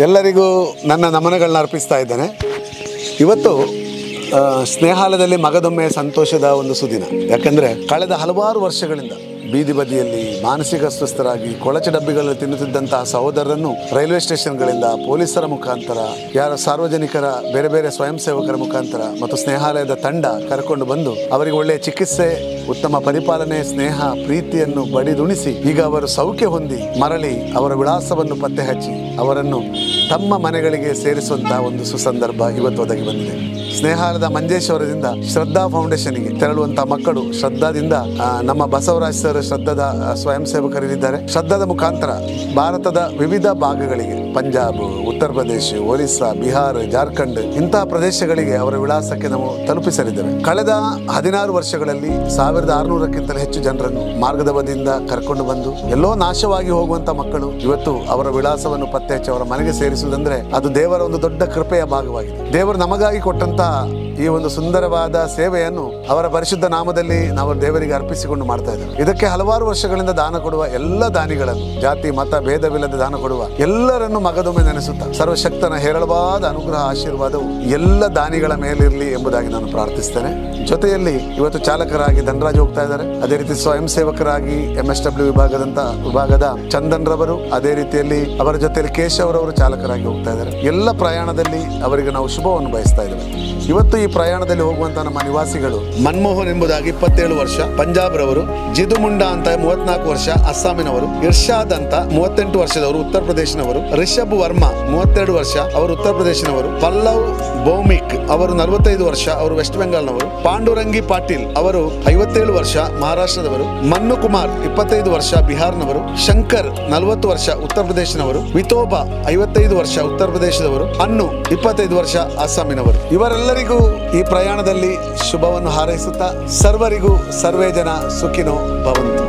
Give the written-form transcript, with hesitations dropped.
ಎಲ್ಲರಿಗೂ ನನ್ನ ನಮನಗಳನ್ನ ಅರ್ಪಿಸ್ತಾ ಇದ್ದೇನೆ. ಇವತ್ತು ಸ್ನೇಹಾಲಯದಲ್ಲಿ ಮಗದೊಮ್ಮೆ ಸಂತೋಷದ ಒಂದು ಸುದಿನ. ಯಾಕಂದರೆ ಕಳೆದ ಹಲವಾರು ವರ್ಷಗಳಿಂದ ಬೀದಿ ಬದಿಯಲ್ಲಿ ಮಾನಸಿಕ ಅಸ್ವಸ್ಥರಾಗಿ ಕೊಳಚೆ ಡಬ್ಬಿಗಳಲ್ಲಿ ತಿನ್ನುತ್ತಿದ್ದಂತಹ ಸಹೋದರರನ್ನು ರೈಲ್ವೆ ಸ್ಟೇಷನ್ಗಳಿಂದ ಪೊಲೀಸರ ಮುಖಾಂತರ, ಯಾರ ಸಾರ್ವಜನಿಕರ ಬೇರೆ ಬೇರೆ ಸ್ವಯಂ ಸೇವಕರ ಮುಖಾಂತರ ಮತ್ತು ಸ್ನೇಹಾಲಯದ ತಂಡ ಕರ್ಕೊಂಡು ಬಂದು ಅವರಿಗೆ ಒಳ್ಳೆಯ ಚಿಕಿತ್ಸೆ, ಉತ್ತಮ ಪರಿಪಾಲನೆ, ಸ್ನೇಹ, ಪ್ರೀತಿಯನ್ನು ಬಡಿದುಣಿಸಿ ಈಗ ಅವರು ಸೌಖ್ಯ ಹೊಂದಿ ಮರಳಿ ಅವರ ವಿಳಾಸವನ್ನು ಪತ್ತೆ ಹಚ್ಚಿ ಅವರನ್ನು ತಮ್ಮ ಮನೆಗಳಿಗೆ ಸೇರಿಸುವಂತಹ ಒಂದು ಸುಸಂದರ್ಭ ಇವತ್ತು ಒದಗಿ ಬಂದಿದೆ. ಸ್ನೇಹಾಲಯದ ಮಂಜೇಶ್ವರದಿಂದ ಶ್ರದ್ಧಾ ಫೌಂಡೇಶನ್ಗೆ ತೆರಳುವಂತಹ ಮಕ್ಕಳು ಶ್ರದ್ಧಾದಿಂದ ನಮ್ಮ ಬಸವರಾಜ್ ಸರ್ ಶ್ರದ್ಧಾದ ಸ್ವಯಂ ಸೇವಕರಿದ್ದಾರೆ. ಶ್ರದ್ಧಾದ ಮುಖಾಂತರ ಭಾರತದ ವಿವಿಧ ಭಾಗಗಳಿಗೆ, ಪಂಜಾಬ್, ಉತ್ತರ ಪ್ರದೇಶ, ಒರಿಸ್ಸಾ, ಬಿಹಾರ, ಜಾರ್ಖಂಡ್ ಇಂತಹ ಪ್ರದೇಶಗಳಿಗೆ ಅವರ ವಿಳಾಸಕ್ಕೆ ನಾವು ತಲುಪಿಸಲಿದ್ದೇವೆ. ಕಳೆದ 16 ವರ್ಷಗಳಲ್ಲಿ 1600ಕ್ಕಿಂತಲೂ ಹೆಚ್ಚು ಜನರನ್ನು ಮಾರ್ಗದ ಬದಿಯಿಂದ ಕರ್ಕೊಂಡು ಬಂದು ಎಲ್ಲೋ ನಾಶವಾಗಿ ಹೋಗುವಂತ ಮಕ್ಕಳು ಇವತ್ತು ಅವರ ವಿಳಾಸವನ್ನು ಪತ್ತೆ ಹಚ್ಚಿ ಅವರ ಮನೆಗೆ ಸೇರಿಸುವುದಂದ್ರೆ ಅದು ದೇವರ ಒಂದು ದೊಡ್ಡ ಕೃಪೆಯ ಭಾಗವಾಗಿದೆ. ದೇವರು ನಮಗಾಗಿ ಕೊಟ್ಟಂತ ಈ ಒಂದು ಸುಂದರವಾದ ಸೇವೆಯನ್ನು ಅವರ ಪರಿಶುದ್ಧ ನಾಮದಲ್ಲಿ ನಾವು ದೇವರಿಗೆ ಅರ್ಪಿಸಿಕೊಂಡು ಮಾಡ್ತಾ ಇದ್ದೇವೆ. ಇದಕ್ಕೆ ಹಲವಾರು ವರ್ಷಗಳಿಂದ ದಾನ ಕೊಡುವ ಎಲ್ಲ ದಾನಿಗಳನ್ನು, ಜಾತಿ ಮತ ಭೇದವಿಲ್ಲದೆ ದಾನ ಕೊಡುವ ಎಲ್ಲರನ್ನು ಮಗದೊಮ್ಮೆ ನೆನೆಸುತ್ತಾ ಸರ್ವಶಕ್ತನ ಹೇರಳವಾದ ಅನುಗ್ರಹ ಆಶೀರ್ವಾದವು ಎಲ್ಲ ದಾನಿಗಳ ಮೇಲಿರಲಿ ಎಂಬುದಾಗಿ ನಾನು ಪ್ರಾರ್ಥಿಸ್ತೇನೆ. ಜೊತೆಯಲ್ಲಿ ಇವತ್ತು ಚಾಲಕರಾಗಿ ಧನರಾಜ್ ಹೋಗ್ತಾ ಇದ್ದಾರೆ. ಅದೇ ರೀತಿ ಸ್ವಯಂ ಸೇವಕರಾಗಿ MSW ವಿಭಾಗದ ಚಂದನ್ ರವರು, ಅದೇ ರೀತಿಯಲ್ಲಿ ಅವರ ಜೊತೆಯಲ್ಲಿ ಕೇಶವ್ ರವರು ಚಾಲಕರಾಗಿ ಹೋಗ್ತಾ ಇದ್ದಾರೆ. ಎಲ್ಲ ಪ್ರಯಾಣದಲ್ಲಿ ಅವರಿಗೆ ನಾವು ಶುಭವನ್ನು ಬಯಸ್ತಾ ಇದ್ದೇವೆ. ಇವತ್ತು ಈ ಪ್ರಯಾಣದಲ್ಲಿ ಹೋಗುವಂತಹ ನಮ್ಮ ನಿವಾಸಿಗಳು ಮನ್ಮೋಹನ್ ಎಂಬುದಾಗಿ 27 ವರ್ಷ ಪಂಜಾಬ್ ರವರು, ಜಿದು ಮುಂಡಾ ಅಂತ 34 ವರ್ಷ ಅಸ್ಸಾಮಿನವರು, ಇರ್ಷಾದ್ ಅಂತ 38 ವರ್ಷದವರು ಉತ್ತರ ಪ್ರದೇಶನವರು, ರಿಷಬ್ ವರ್ಮಾ 32 ವರ್ಷ ಅವರು ಉತ್ತರ ಪ್ರದೇಶನವರು, ಪಲ್ಲವ್ ಭೌಮಿಕ್ ಅವರು 45 ವರ್ಷ ಅವರು ವೆಸ್ಟ್ ಬೆಂಗಾಲ್ನವರು, ಪಾಂಡುರಂಗಿ ಪಾಟೀಲ್ ಅವರು 57 ವರ್ಷ ಮಹಾರಾಷ್ಟ್ರದವರು, ಮನ್ನು ಕುಮಾರ್ 25 ವರ್ಷ ಬಿಹಾರ್ನವರು, ಶಂಕರ್ 40 ವರ್ಷ ಉತ್ತರ ಪ್ರದೇಶನವರು, ವಿತೋಬಾ 55 ವರ್ಷ ಉತ್ತರ ಪ್ರದೇಶದವರು, ಅನ್ನು 25 ವರ್ಷ ಅಸ್ಸಾಮಿನವರು. ಇವರೆಲ್ಲರಿಗೂ ಈ ಪ್ರಯಾಣದಲ್ಲಿ ಶುಭವನ್ನು ಹಾರೈಸುತ್ತಾ ಸರ್ವರಿಗೂ ಸರ್ವೇ ಜನ ಸುಖಿನೋ ಭವಂತು.